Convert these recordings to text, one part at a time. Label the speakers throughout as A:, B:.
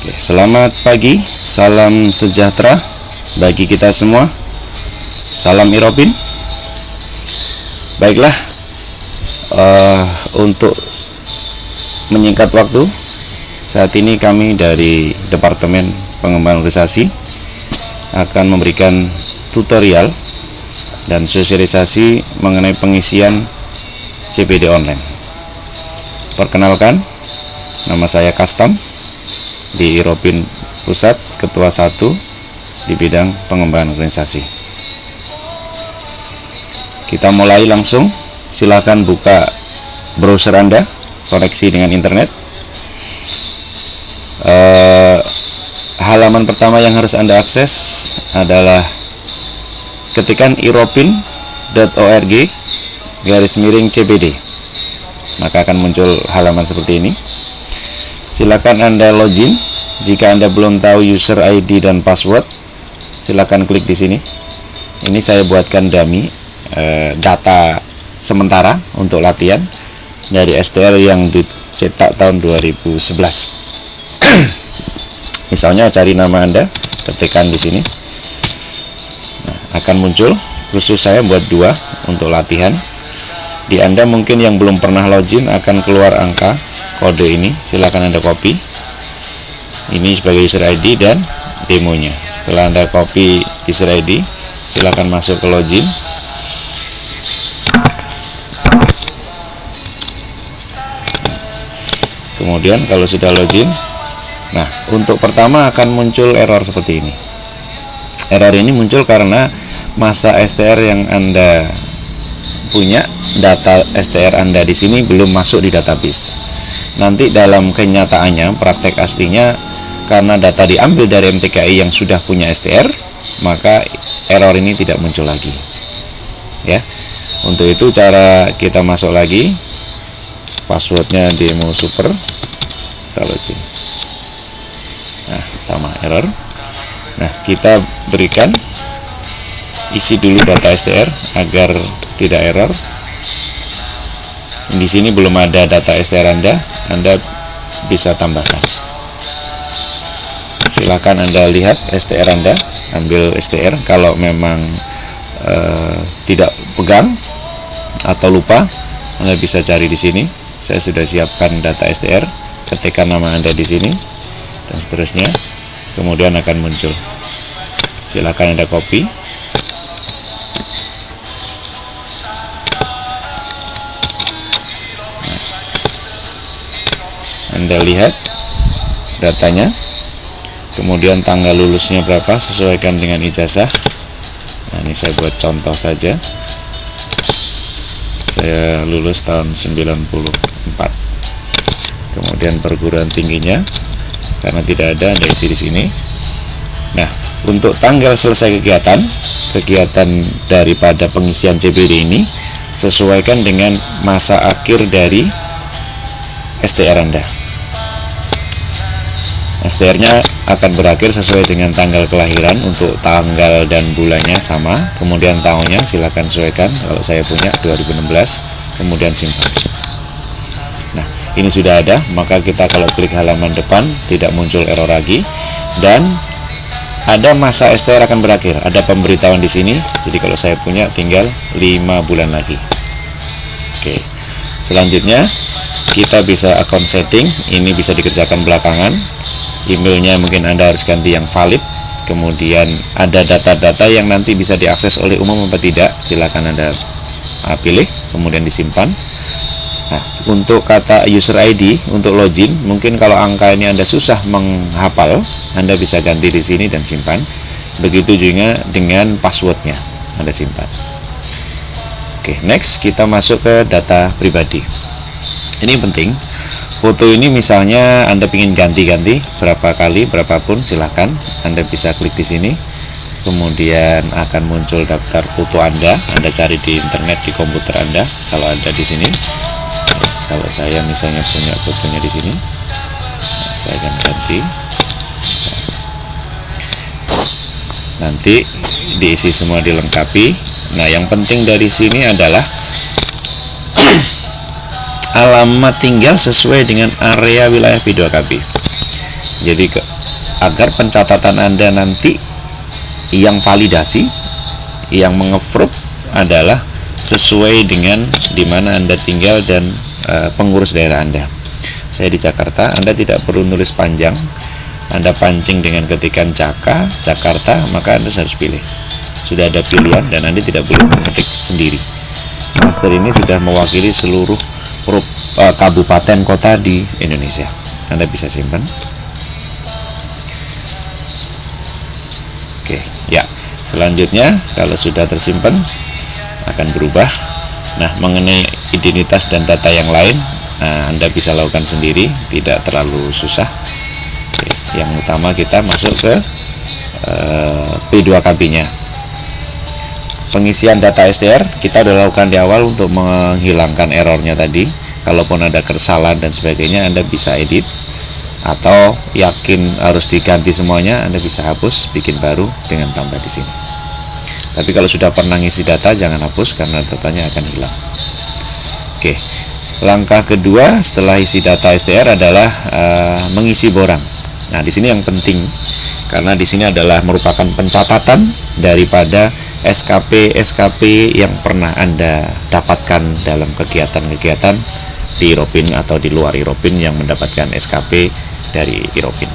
A: Selamat pagi, salam sejahtera bagi kita semua. Salam Iropin. Baiklah, untuk menyingkat waktu, saat ini kami dari Departemen Pengembangan Organisasi akan memberikan tutorial dan sosialisasi mengenai pengisian CPD online. Perkenalkan, nama saya Kastam di Iropin Pusat, Ketua 1 di bidang pengembangan organisasi. Kita mulai langsung. Silakan buka browser Anda, koneksi dengan internet. Halaman pertama yang harus Anda akses adalah ketikan iropin.org/CPD, maka akan muncul halaman seperti ini. Silakan Anda login. Jika Anda belum tahu user ID dan password, silakan klik di sini. Ini saya buatkan dummy data sementara untuk latihan dari STR yang dicetak tahun 2011. Misalnya cari nama Anda, ketikkan di sini. Nah, akan muncul. Khusus saya buat 2 untuk latihan. Di Anda mungkin yang belum pernah login akan keluar angka kode ini, silakan Anda copy. Ini sebagai user ID dan demonya. Setelah Anda copy user ID, silakan masuk ke login. Kemudian kalau sudah login, nah untuk pertama akan muncul error seperti ini. Error ini muncul karena masa STR yang Anda punya, data STR Anda di sini belum masuk di database. Nanti dalam kenyataannya, praktek aslinya, karena data diambil dari MTKI yang sudah punya STR, maka error ini tidak muncul lagi. Ya, untuk itu cara kita masuk lagi, passwordnya demo super. Kita login. Nah, sama error. Nah, kita berikan isi dulu data STR agar tidak error. Di sini belum ada data STR Anda bisa tambahkan. Silakan Anda lihat STR Anda, ambil STR. Kalau memang tidak pegang atau lupa, Anda bisa cari di sini. Saya sudah siapkan data STR, ketikkan nama Anda di sini dan seterusnya, kemudian akan muncul. Silakan Anda copy. Anda lihat datanya, kemudian tanggal lulusnya berapa, sesuaikan dengan ijazah. Nah, ini saya buat contoh saja. Saya lulus tahun 94. Kemudian perguruan tingginya, karena tidak ada, Anda isi di sini. Nah, untuk tanggal selesai kegiatan daripada pengisian CPD ini sesuaikan dengan masa akhir dari STR Anda. STR-nya akan berakhir sesuai dengan tanggal kelahiran. Untuk tanggal dan bulannya sama, kemudian tahunnya silakan sesuaikan. Kalau saya punya 2016, kemudian simpan. Nah, ini sudah ada, maka kita kalau klik halaman depan tidak muncul error lagi, dan ada masa STR akan berakhir. Ada pemberitahuan di sini. Jadi kalau saya punya tinggal 5 bulan lagi. Oke. Selanjutnya kita bisa account setting. Ini bisa dikerjakan belakangan. Emailnya mungkin Anda harus ganti yang valid. Kemudian ada data-data yang nanti bisa diakses oleh umum atau tidak, silakan Anda pilih, kemudian disimpan. Nah, untuk kata user ID untuk login, mungkin kalau angka ini Anda susah menghafal, Anda bisa ganti di sini dan simpan. Begitu juga dengan passwordnya, Anda simpan. Oke, next kita masuk ke data pribadi. Ini penting. Foto ini misalnya Anda ingin ganti-ganti berapa kali, berapapun, silahkan Anda bisa klik di sini. Kemudian akan muncul daftar foto Anda cari di internet di komputer Anda. Kalau ada di sini, kalau saya misalnya punya fotonya di sini, saya akan ganti. Nanti diisi semua, dilengkapi. Nah, yang penting dari sini adalah alamat tinggal sesuai dengan area wilayah P2KB. Jadi agar pencatatan Anda nanti yang validasi, yang menge-approve adalah sesuai dengan di mana Anda tinggal dan pengurus daerah Anda. Saya di Jakarta, Anda tidak perlu nulis panjang. Anda pancing dengan ketikan Jakarta, maka Anda harus pilih. Sudah ada pilihan dan Anda tidak boleh mengetik sendiri. Master ini sudah mewakili seluruh kabupaten kota di Indonesia. Anda bisa simpan. Oke, ya. Selanjutnya, kalau sudah tersimpan akan berubah. Nah, mengenai identitas dan data yang lain, Anda bisa lakukan sendiri, tidak terlalu susah. Oke, yang utama kita masuk ke P2KB-nya. Pengisian data STR kita sudah lakukan di awal untuk menghilangkan errornya tadi. Kalaupun ada kesalahan dan sebagainya, Anda bisa edit, atau yakin harus diganti semuanya, Anda bisa hapus, bikin baru dengan tambah di sini. Tapi kalau sudah pernah ngisi data, jangan hapus karena datanya akan hilang. Oke, langkah kedua setelah isi data STR adalah mengisi borang. Nah, di sini yang penting karena di sini adalah merupakan pencatatan daripada SKP yang pernah Anda dapatkan dalam kegiatan-kegiatan di Iropin atau di luar Iropin yang mendapatkan SKP dari Iropin.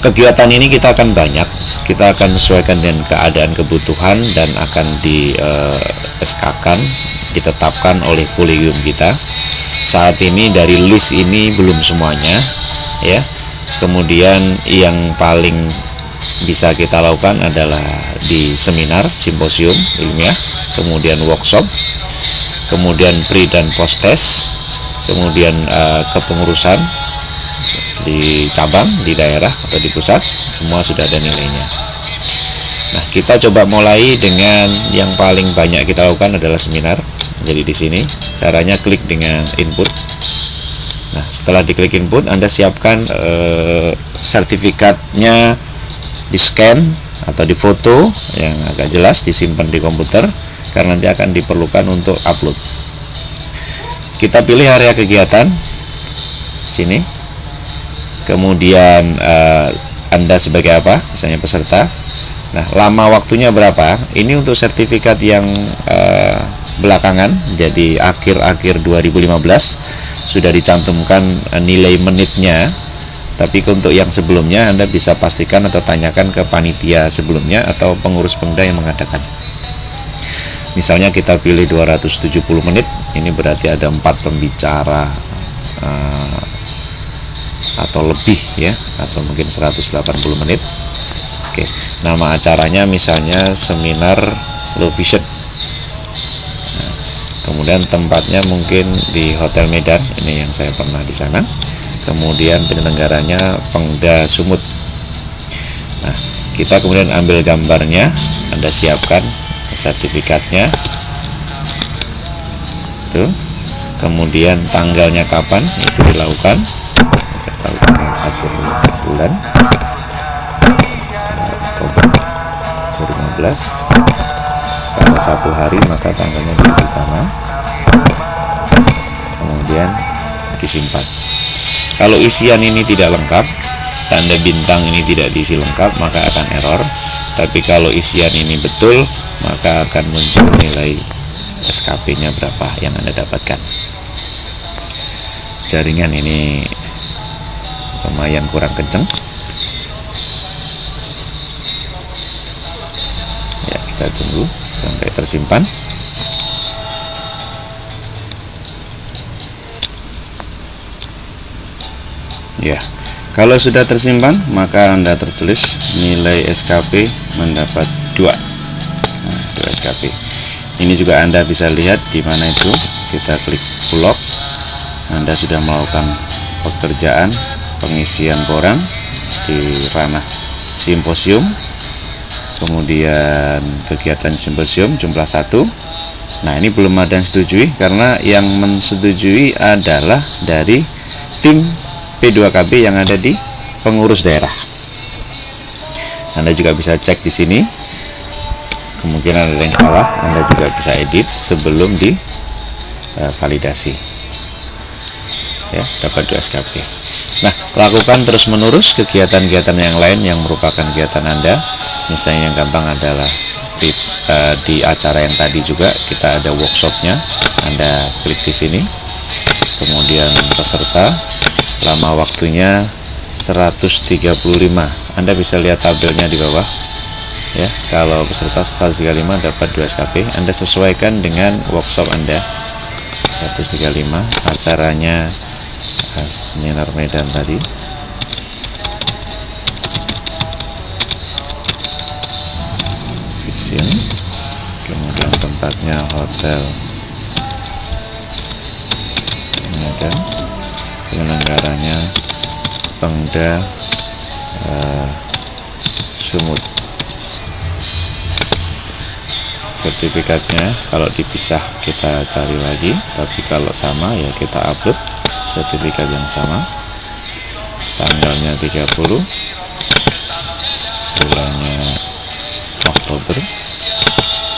A: Kegiatan ini kita akan banyak, kita akan sesuaikan dengan keadaan kebutuhan dan akan di SK-kan, ditetapkan oleh kolegium kita. Saat ini dari list ini belum semuanya, ya. Kemudian yang paling bisa kita lakukan adalah di seminar, simposium ilmiah, kemudian workshop, kemudian pre dan post test, kemudian kepengurusan di cabang, di daerah atau di pusat, semua sudah ada nilainya. Nah, kita coba mulai dengan yang paling banyak kita lakukan adalah seminar. Jadi di sini caranya klik dengan input. Nah, setelah diklik input, Anda siapkan sertifikatnya, di scan atau di foto yang agak jelas, disimpan di komputer karena nanti akan diperlukan untuk upload. Kita pilih area kegiatan sini, kemudian Anda sebagai apa, misalnya peserta. Nah, lama waktunya berapa? Ini untuk sertifikat yang belakangan, jadi akhir-akhir 2015 sudah dicantumkan nilai menitnya. Tapi untuk yang sebelumnya Anda bisa pastikan atau tanyakan ke panitia sebelumnya atau pengurus Pemda yang mengadakan. Misalnya kita pilih 270 menit, ini berarti ada 4 pembicara atau lebih ya, atau mungkin 180 menit. Oke, nama acaranya misalnya seminar Low Vision. Nah, kemudian tempatnya mungkin di Hotel Medan, ini yang saya pernah di sana. Kemudian penyelenggaranya Pemda Sumut. Nah, kita kemudian ambil gambarnya, Anda siapkan sertifikatnya tuh, kemudian tanggalnya kapan itu dilakukan, kita lakukan akhir bulan Oktober 2015. Kalau 1 hari maka tanggalnya diisi sama, kemudian disimpan. Kalau isian ini tidak lengkap, tanda bintang ini tidak diisi lengkap, maka akan error. Tapi kalau isian ini betul, maka akan muncul nilai SKP-nya berapa yang Anda dapatkan. Jaringan ini lumayan kurang kenceng. Ya, kita tunggu sampai tersimpan. Ya, kalau sudah tersimpan, maka Anda tertulis nilai SKP mendapat 2. Nah, 2 SKP. Ini juga Anda bisa lihat di mana itu. Kita klik pull up. Anda sudah melakukan pekerjaan pengisian borang di ranah simposium. Kemudian kegiatan simposium jumlah 1. Nah, ini belum ada yang setujui karena yang mensetujui adalah dari tim P2KB yang ada di pengurus daerah. Anda juga bisa cek di sini. Kemungkinan ada yang salah, Anda juga bisa edit sebelum di validasi. Ya, dapat 2 SKP. Nah, lakukan terus-menerus kegiatan-kegiatan yang lain yang merupakan kegiatan Anda. Misalnya yang gampang adalah di acara yang tadi juga kita ada workshopnya. Anda klik di sini, kemudian peserta, lama waktunya 135. Anda bisa lihat tabelnya di bawah ya. Kalau peserta 135 dapat 2 SKP. Anda sesuaikan dengan workshop Anda. 135 acaranya seminar Medan tadi. Vision, kemudian tempatnya Hotel Medan, penyelenggaranya Pemda Sumut. Sertifikatnya kalau dipisah kita cari lagi, tapi kalau sama ya kita upload sertifikat yang sama. Tanggalnya 30, bulannya Oktober,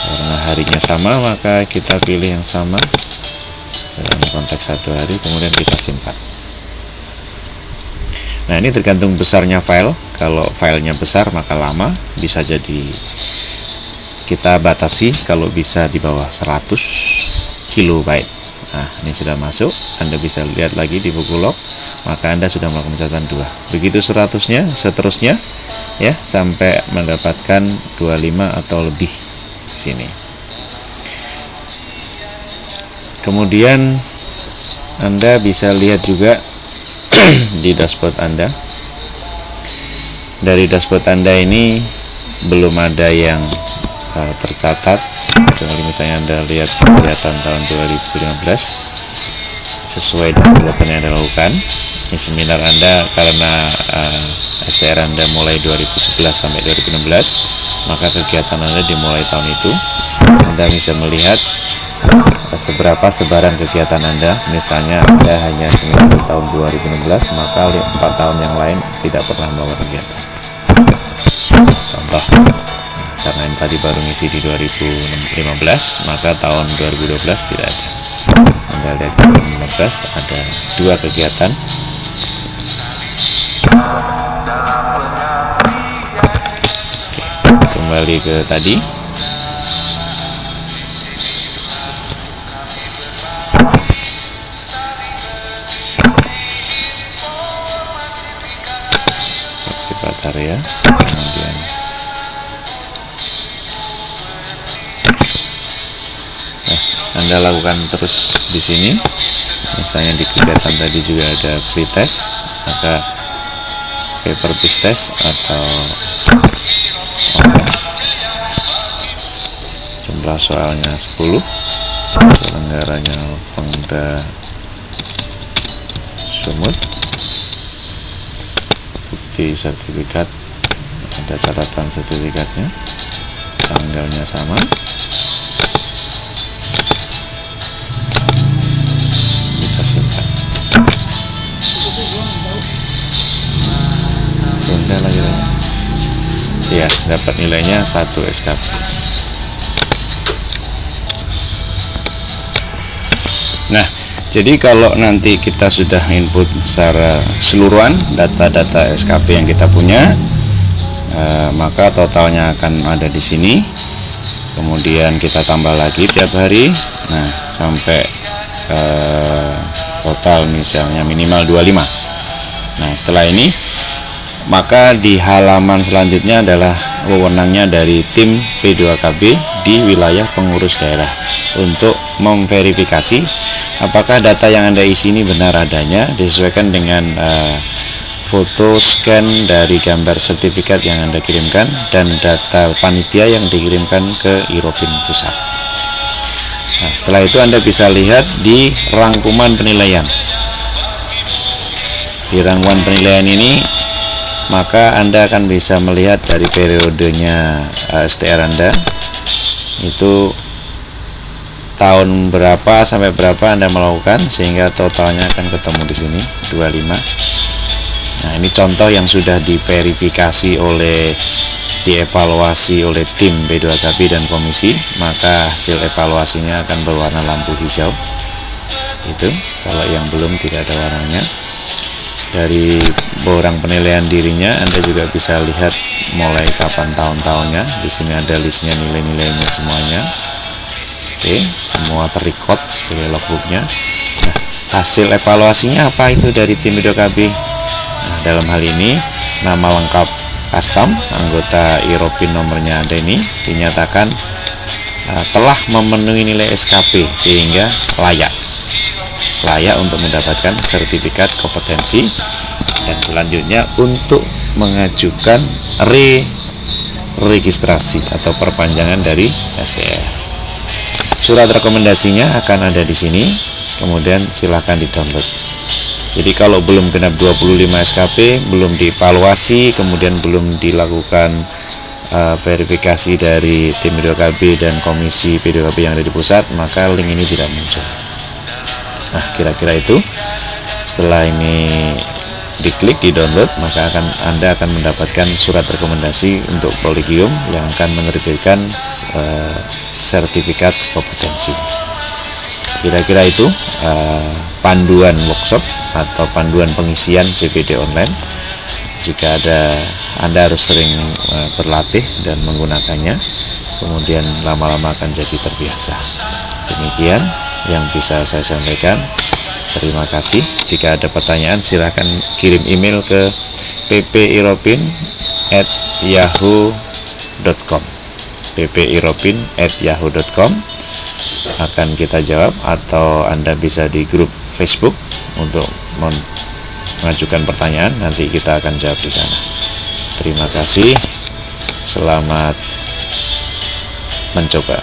A: karena harinya sama maka kita pilih yang sama dalam konteks 1 hari, kemudian kita simpan. Nah, ini tergantung besarnya file. Kalau filenya besar maka lama, bisa jadi kita batasi kalau bisa di bawah 100 kilobyte. Nah, ini sudah masuk. Anda bisa lihat lagi di buku log, maka Anda sudah melakukan catatan 2. Begitu 100-nya, seterusnya ya, sampai mendapatkan 25 atau lebih sini. Kemudian Anda bisa lihat juga di dashboard Anda. Dari dashboard Anda ini belum ada yang tercatat, kecuali misalnya Anda lihat kegiatan tahun 2015 sesuai dengan development yang Anda lakukan. Ini seminar Anda karena STR Anda mulai 2011 sampai 2016, maka kegiatan Anda dimulai tahun itu. Anda bisa melihat seberapa sebaran kegiatan Anda. Misalnya Anda hanya seminar tahun 2016, maka 4 tahun yang lain tidak pernah melakukan kegiatan. Contoh, karena ini tadi baru ngisi di 2015, maka tahun 2012 tidak ada. Anda lihat 2015 ada 2 kegiatan. Oke, kembali ke tadi. Area, kemudian Anda lakukan terus di sini. Misalnya di kegiatan tadi juga ada pretest, maka paper based test atau jumlah soalnya 10, penyelenggaranya Pemda Sumut, bukti sertifikat, ada catatan sertifikatnya, tanggalnya sama, kita simpan. Tunda lagi ya, dapat nilainya 1 SKP. Nah, jadi kalau nanti kita sudah input secara keseluruhan data-data SKP yang kita punya, maka totalnya akan ada di sini. Kemudian kita tambah lagi tiap hari. Nah, sampai total misalnya minimal 25. Nah, setelah ini maka di halaman selanjutnya adalah wewenangnya dari tim P2KB di wilayah pengurus daerah untuk memverifikasi apakah data yang Anda isi ini benar adanya, disesuaikan dengan foto scan dari gambar sertifikat yang Anda kirimkan dan data panitia yang dikirimkan ke Iropin Pusat. Nah, setelah itu Anda bisa lihat di rangkuman penilaian. Di rangkuman penilaian ini maka Anda akan bisa melihat dari periodenya STR Anda itu tahun berapa sampai berapa Anda melakukan, sehingga totalnya akan ketemu di sini 25. Nah, ini contoh yang sudah diverifikasi dievaluasi oleh tim B2KB dan komisi, maka hasil evaluasinya akan berwarna lampu hijau. Itu kalau yang belum tidak ada warnanya. Dari borang penilaian dirinya Anda juga bisa lihat mulai kapan tahun-tahunnya. Di sini ada listnya, nilai-nilainya semuanya. Oke, semua terrecord sebagai logbooknya. Nah, hasil evaluasinya apa itu dari tim Video KB? Nah, dalam hal ini nama lengkap custom anggota Europin nomornya ada ini dinyatakan telah memenuhi nilai SKP sehingga layak untuk mendapatkan sertifikat kompetensi, dan selanjutnya untuk mengajukan registrasi atau perpanjangan dari STR. Surat rekomendasinya akan ada di sini, kemudian silahkan di-download. Jadi kalau belum genap 25 SKP, belum dievaluasi, kemudian belum dilakukan verifikasi dari tim Video KB dan komisi Video KB yang ada di pusat, maka link ini tidak muncul. Nah, kira-kira itu. Setelah ini diklik, di-download, maka Anda akan mendapatkan surat rekomendasi untuk Kolegium yang akan menerbitkan sertifikat kompetensi. Kira-kira itu panduan workshop atau panduan pengisian CPD online. Jika Anda harus sering berlatih dan menggunakannya, kemudian lama-lama akan jadi terbiasa. Demikian yang bisa saya sampaikan. Terima kasih. Jika ada pertanyaan silahkan kirim email ke ppiropin@yahoo.com ppiropin@yahoo.com. Akan kita jawab, atau Anda bisa di grup Facebook untuk mengajukan pertanyaan, nanti kita akan jawab di sana. Terima kasih. Selamat mencoba.